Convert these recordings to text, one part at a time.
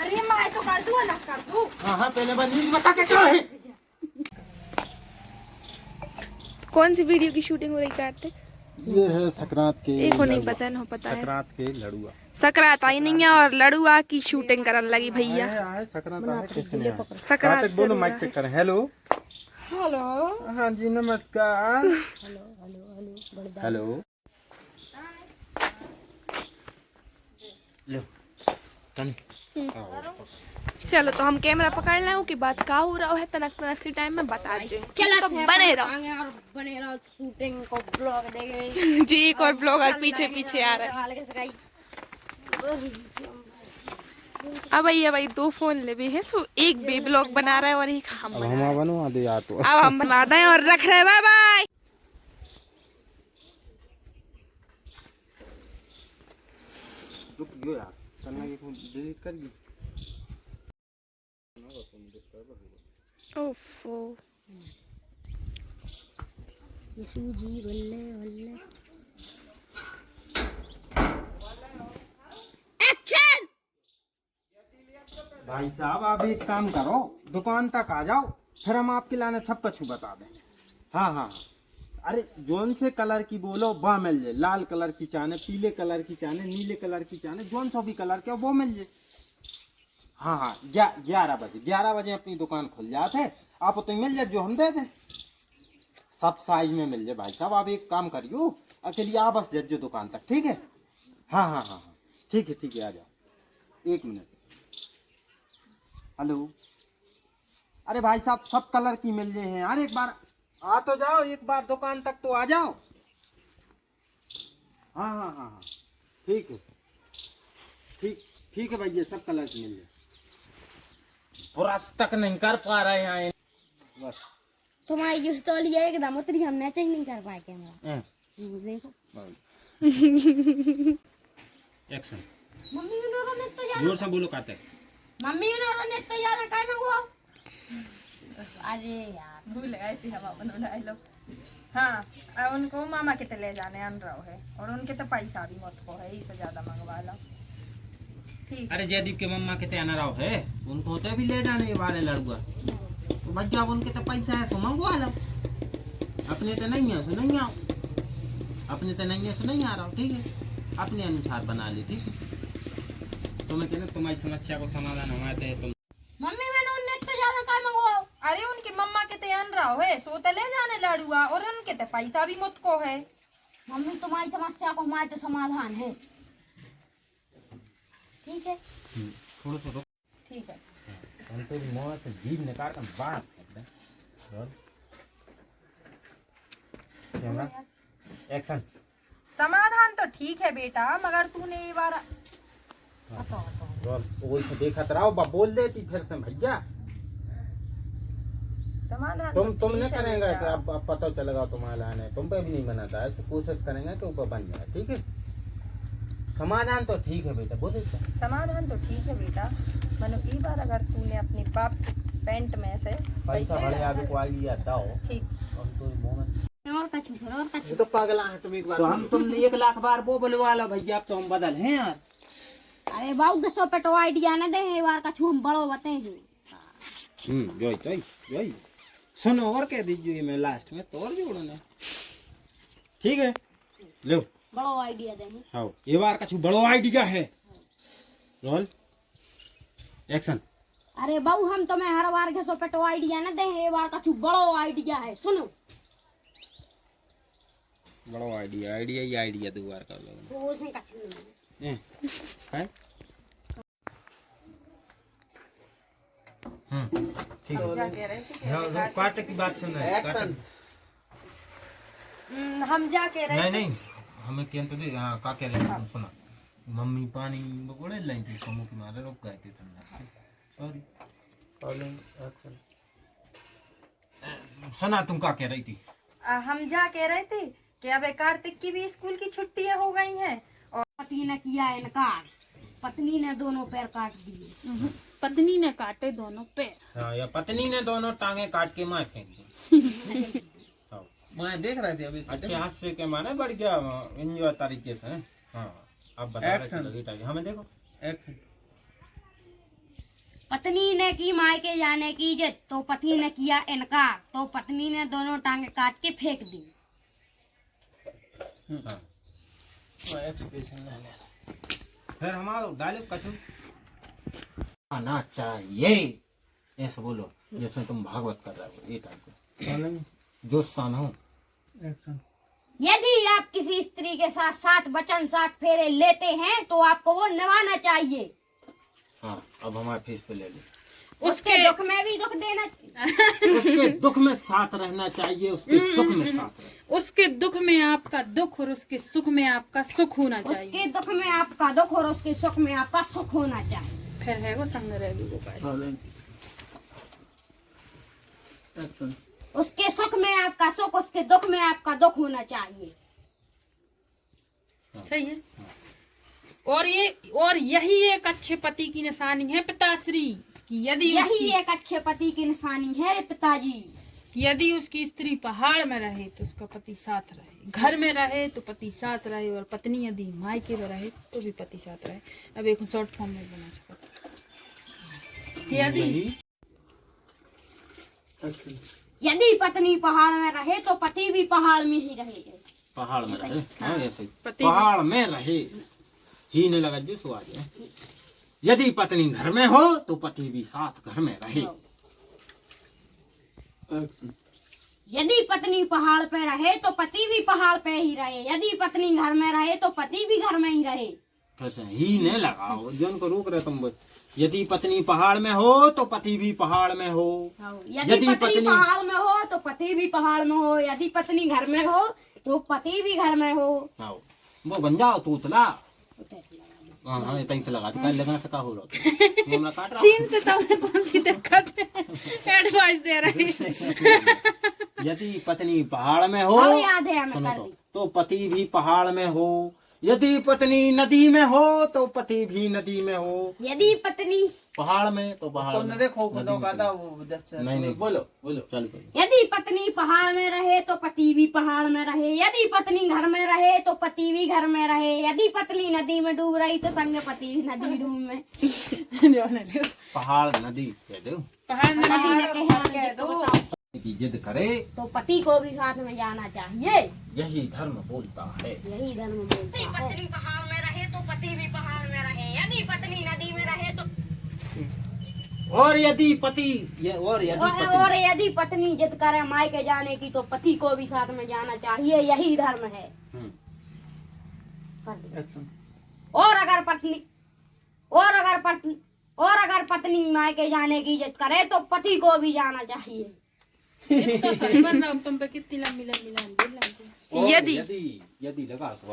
अरे मैं तो कर दूँ ना कर दूँ। हाँ पहले बार न्यूज बता के क्या है। कौन सी वीडियो की शूटिंग हो रही करते? ये है सकरात के एक को नहीं पता है सकरात के लड़ुआ। सकरात आई नहीं है और लड़ुआ की शूटिंग करने लगी भैया। आए सकरात आए किसने आए? सकरात बोलो माइक चेक करें। हेलो हेलो हाँ जी नमस्कार। हेलो लो चलो तो हम कैमरा पकड़ लें कि बात का हो रहा है तनक तनक सी टाइम में बता दे। चलो बने रहो शूटिंग को ब्लॉग देखेंगे जी। एक और ब्लॉगर पीछे पीछे आ रहा है। अब भाई 2 फोन ले भी है सो एक बे ब्लॉग बना रहा है और एक हम बनवा दे या तो। अब हम बना दें और रख रहे हैं। Bye bye. रुक गयो यार करना ये डिलीट कर दी। ओफो सूजी बल्ले बल्ले एक्शन। भाई साहब आप एक काम करो दुकान तक आ जाओ फिर हम आपके लाने सब कुछ बता दें। हाँ अरे जोन से कलर की बोलो वह मिल जाए। लाल कलर की चाने पीले कलर की चाने नीले कलर की चाने जोन सा भी कलर के वो मिल जाए। हाँ 11 बजे अपनी दुकान खुल जाते आप तो मिल जाए जो हम दे दें सब साइज में मिल जाए। भाई साहब आप एक काम करियो अकेले आप बस जज्जो दुकान तक ठीक है। हाँ ठीक है आ जाओ 1 मिनट। हेलो अरे भाई साहब सब कलर की मिल जाए हैं यार। एक बार आ तो जाओ एक बार दुकान तक तो आ जाओ। हाँ ठीक है ठीक है भैया सब कलर की मिल जाए। ब्रश तक नहीं कर पा रहे हैं बस। तुम्हारी जो स्टोरी है एकदम उतनी हम मैचिंग नहीं कर पाए कैमरा देखो। एक्शन। मम्मी उन्होंने तो यार जोर से बोलो काते। मम्मी उन्होंने तो यार काय में हुआ। अरे यार भूल गए थी हम अपन डायलॉग। हाँ और उनको मामा के ले जाने अन रहो है और उनके तो पैसा भी मत को है इससे ज्यादा मंगवा लो। ठीक अरे जयदीप के मम्मा के तेना राव है उनको तो भी ले जाने वाले लड़ुआ तो भैया उनके तो पैसा है सो मंगवा लो। अपने तो नहीं है सो नहीं आओ। अपने तो नहीं है सो नहीं आ रहा ठीक है अपने अनुसार बना ली ठीक है। तुम्हें कहना तुम्हारी समस्या को समाधान हमारे तुम। मम्मी मैंने उन्हें तो ज्यादा काय मंगवाओ। अरे उनकी मम्मा के ते अन रहो है सो तो ले जाने लड़ुआ और उनके तो पैसा भी मत को है। मम्मी तुम्हारी समस्या को हमारे तो समाधान है ठीक है। थोड़ा सा ठीक है हम तो मुंह से जीभ निकाल कर बात करते हैं। Camera action. समाधान तो ठीक है बेटा मगर तूने ये बार वही तो देखा रहो बोल देती फिर से भैया समाधान तुमने करेंगे कि अब पता चलेगा तुम्हारे लाने तुम पे भी नहीं बनाता है तो कोशिश करेंगे कि ऊपर बन जाए ठीक है। समाधान तो ठीक है बेटा बोले समाधान तो ठीक है बेटा मनो ये बार अगर तूने अपनी बाप पैंट में से पैसा बड़े आगे को आइडिया दो ठीक हम तो मुंह में और कछु ये तो पागल है तुम एक बार हम तुमने 1 लाख बार वो बुलवा लो भैया अब तो हम बदल हैं यार। अरे बाबू के 100 पे तो आइडिया न दे है बार कछु हम बड़ो बते हैं। जोई सुनो और कह दीजिए मैं लास्ट में तो और जोड़ना ठीक है लो बड़ो आइडिया दे हैं। हाँ ये बार कछु बड़ो आइडिया है। Roll action. अरे बाबू हम तुम्हें हर बार के 100 पे तो आइडिया न दे है ये बार कछु बड़ो आइडिया है सुनो। बड़ो आइडिया ही आइडिया 2 बार कर लो तो उसने कछु नहीं है ठीक है काटे की बात सुन रहे हैं। हम जा कह रहे नहीं हमें क्या तो दे का कह रहे हैं सुना मम्मी पानी बगोड़े लाई थी समूह की मारे रुक गए थे तुमने सॉरी कॉलिंग एक्शन। सुना तुम का कह रही थी। हम जा कह रहे थे कि अब कार्तिक की भी स्कूल की छुट्टियां हो गई हैं और पति ने किया इनकार पत्नी ने दोनों पैर काट दिए। पत्नी ने काटे दोनों पैर। हाँ या पत्नी ने दोनों टांगे काट के मार फेंक दी। मैं देख रहे थे अभी अच्छे हाथ से के माने बढ़ गया एंजॉय तरीके से। हाँ अब बता रहे थे हमें देखो एक्शन। पत्नी ने की मायके जाने की जिद तो पति ने किया इनकार, तो पत्नी ने दोनों टांगे काट के फेंक दी। फिर हमारा डायलॉग कछु आना चाहिए, ऐसे बोलो जैसे तुम भागवत कर रहे हो, ये टाइप को जो सन हो। यदि आप किसी स्त्री के साथ 7 वचन 7 फेरे लेते हैं तो आपको वो निभाना चाहिए। हाँ, अब हमारे फेस पे ले लो। उसके दुख में भी दुख देना चाहिए। उसके दुख में साथ रहना चाहिए, उसके सुख में साथ रहना। उसके दुख में आपका दुख और उसके सुख में आपका सुख होना चाहिए। उसके दुख में आपका दुख और उसके सुख में आपका सुख होना चाहिए। फिर है वो संग रहेगी वो गाइस। उसके सुख में आपका सुख, उसके दुख में आपका दुख होना चाहिए। सही है। और यही एक अच्छे पति की निशानी है पिताश्री, कि यही एक अच्छे पति की निशानी है पिताजी। यदि उसकी स्त्री पहाड़ में रहे तो उसका पति साथ रहे, घर में रहे तो पति साथ रहे, और पत्नी यदि मायके में रहे तो भी पति साथ रहे। अब एक शॉर्ट फॉर्म में बना सकता। यदि पत्नी पहाड़ में रहे तो पति भी पहाड़ में ही रहेगा। पहाड़ में रहे, हाँ ऐसे ही। पति पहाड़ में रहे ही ने लगा जो सुआज है। यदि पत्नी घर में हो तो पति भी साथ घर में रहे। यदि पत्नी पहाड़ पे रहे तो पति भी पहाड़ पे ही रहे। यदि पत्नी घर में रहे तो पति भी घर में ही रहे। ऐसे ही ने लगाओ, जो उनको रोक रहे तुम। यदि पत्नी पहाड़ में हो तो पति भी पहाड़ में हो। यदि पत्नी पहाड़ में हो तो पति भी पहाड़ में हो। यदि पत्नी घर में हो तो पति भी घर में हो। आओ, वो बन जाओ तूतला। हाँ हाँ, इतना से लगा दी, लगा सका हो रहा है। काट रहा सीन से तो कौन सी दिक्कत है? एडवाइस दे रही। यदि पत्नी पहाड़ में हो, याद है हमें सुनो कर दी। तो पति भी पहाड़ में हो। यदि पत्नी नदी में हो तो पति भी नदी में हो। यदि पत्नी पहाड़ में तो पहाड़ में। देखो नहीं नहीं, बोलो बोलो, चल करो। यदि पत्नी पहाड़ में रहे तो पति भी पहाड़ में रहे। यदि पत्नी घर में रहे तो पति भी घर में रहे। यदि पत्नी नदी में डूब रही तो संग पति भी नदी डूब में। पहाड़ नदी कह दो। पहाड़ में नदी ने कहे दो की जिद करे तो पति को भी साथ में जाना चाहिए। यही धर्म बोलता है। यही धर्म बोलता है। पत्नी पहाड़ में रहे तो पति भी पहाड़ में रहे। यदि पत्नी नदी में रहे तो और यदि पति और यदि पत्नी जिद करे मायके जाने की तो पति को भी साथ में जाना चाहिए। यही धर्म है। और अगर पत्नी मायके जाने की जिद करे तो पति को भी जाना चाहिए। तो सही बन रहा, तुम पे कितनी लंबी लंबी लाइन बोल रही थी। यदि लगा तो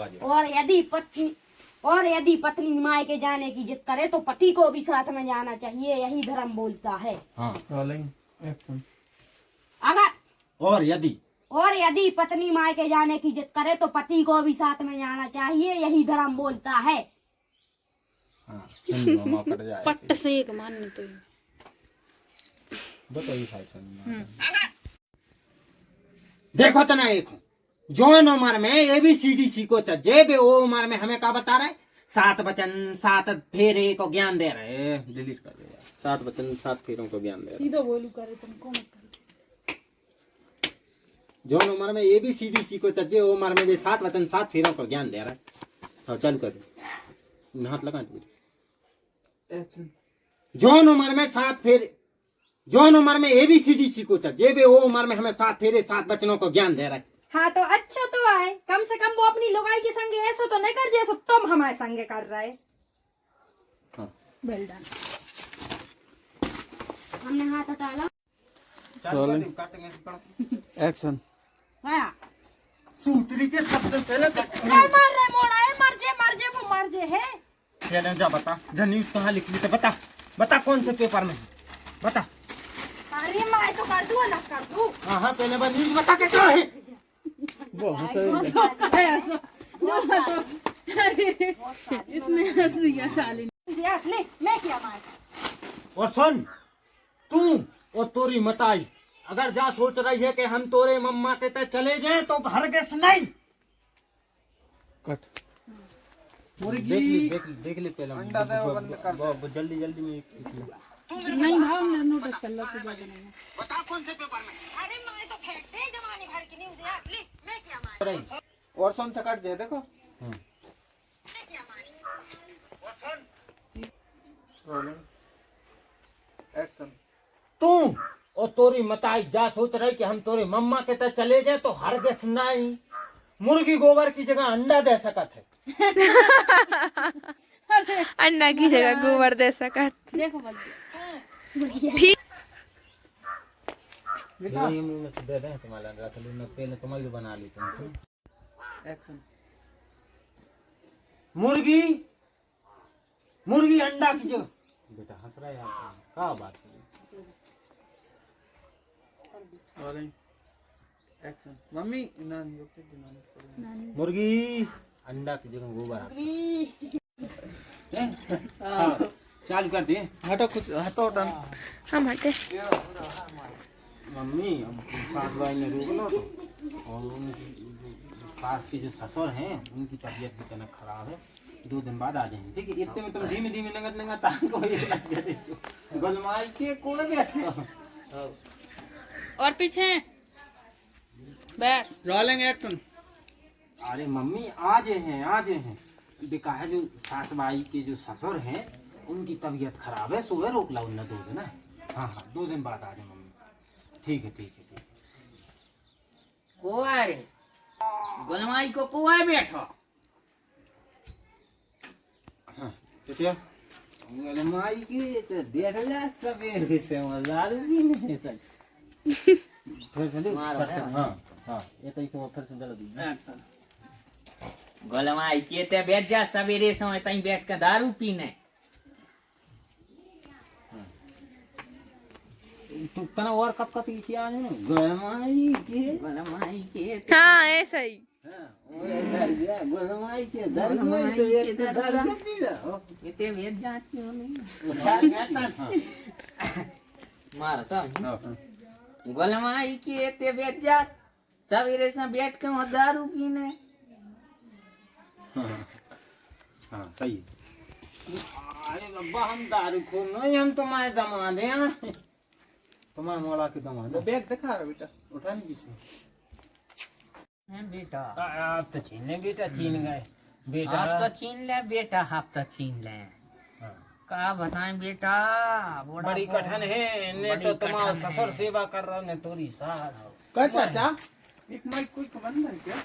और यदि पत्नी मायके जाने की जिद करे तो पति को भी साथ में जाना चाहिए। यही धर्म बोलता है। हाँ। अगर और यदि पत्नी मायके जाने की जिद करे तो पति को भी साथ में जाना चाहिए। यही धर्म बोलता है। हाँ, सुन लो, माँ कट जाए। पट्ट से एक माननी तो देखो तना एक जौन उम्र में ABCD सीखो जे बे ओ उम्र में हमें क्या बता रहे? 7 वचन 7 फेरे को ज्ञान दे रहे। डिलीट कर दे। 7 वचन 7 फेरों को ज्ञान दे रहे। सीधो बोलू करे तुमको मत। जौन उम्र में ABCD सीखो जे ओ उम्र में भी 7 वचन 7 फेरों को ज्ञान दे रहा है। हाँ, चल कर हाथ लगा। जौन उम्र में ABCD सीखो जे बे ओ उम्र में हमें 7 फेरे 7 वचनों को ज्ञान दे रहा है। हाँ तो अच्छा तो है, कम से कम वो अपनी लुगाई के संगे ऐसा तो नहीं कर जैसे तुम हमारे संगे कर रहे। हाँ। Well done. हमने हाथ हटा ला। एक्शन। गया। सूत्री के सबसे पहले मर रहे मोड़ा है, मर जे वो मर जे है। चले जा, बता जो न्यूज कहाँ लिख ली? तो बता कौन से पेपर में है, बता। अरे मैं तो कर दूँ ना कर दूँ। हाँ पहले बार न्यूज बता के क्या है। इसने हंस दिया साली ले मैं क्या मार। और सुन, तू और तोरी मताई अगर जा सोच रही है कि हम तोरे मम्मा के ते चले जाएं तो हरगिज़ नहीं। कट। देख ली पहले। जल्दी में नहीं भाव मेरा नोटिस कर लो, तू ज्यादा नहीं है। और सुन सकट दे देखो। एक्शन। तू और तोरी मताई जा सोच रही कि हम तोरी मम्मा के तरह चले जाए तो हरगिज नहीं। मुर्गी गोबर की जगह अंडा दे सकत है। अंडा की जगह गोबर दे सकत। देखो बोल ठीक। ये मुंह में से दे दें तुम्हारा रख ली, मैं पहले तुम्हारी बना ली तुमसे। एक्शन। मुर्गी मुर्गी अंडा की जगह। बेटा हंस रहा है यार, क्या बात है। Rolling action. मम्मी मुर्गी अंडा की जगह गोबर चालू कर दिए। हटो कुछ हटो डन। हम हटे। मम्मी अब सास भाई ने रोक लो तो, और उनकी सास के जो ससुर हैं उनकी तबीयत भी तना खराब है, 2 दिन बाद आ जाएंगे। ठीक है, इतने में तुम धीमे धीमे नंगत नंगत ताको ये लग गए गोलमाई के कोई बैठो। और पीछे बस। Rolling action. अरे मम्मी आज हैं देखा है जो सास भाई के जो ससुर हैं उनकी तबीयत खराब है, सुबह रोक ला उन्हें 2 दिन। हाँ 2 दिन बाद आ जाए मम्मी। ठीक है। कोआ रे गोलमाई को कोआ बैठो। हाँ चलिए गोलमाई की तो देख ले सवेरे से दारू भी नहीं तक फिर चलिए। हाँ ये तो इसको फिर से जल्दी गोलमाई के ते बैठ जा सवेरे समय तई बैठ के दारू पीने। तू तना और कब पीछे आ जाए गोलमाई के हाँ ऐसा ही। गोलमाई के दारू में तो एक दारू पी लो इते बैठ जाती हो नहीं मार तो गोलमाई के ते बैठ जा सवेरे से बैठ के वहाँ दारू पीने। हाँ सही है। अरे बब्बा हम दारू खो नहीं, हम तुम्हारे दमाद हैं, तुम्हारे मोड़ा के दमाद। बैग दिखा रहा बेटा, उठा नहीं किसी। बेटा आप तो छीन ले बेटा, छीन गए बेटा। आप तो छीन ले बेटा, आप तो छीन ले। का बताएं बेटा, बड़ी कठिन है ने तो तुम्हारा ससुर सेवा कर रहा ने तोरी सास। क्या चाचा एक माइक कोई बंद है क्या?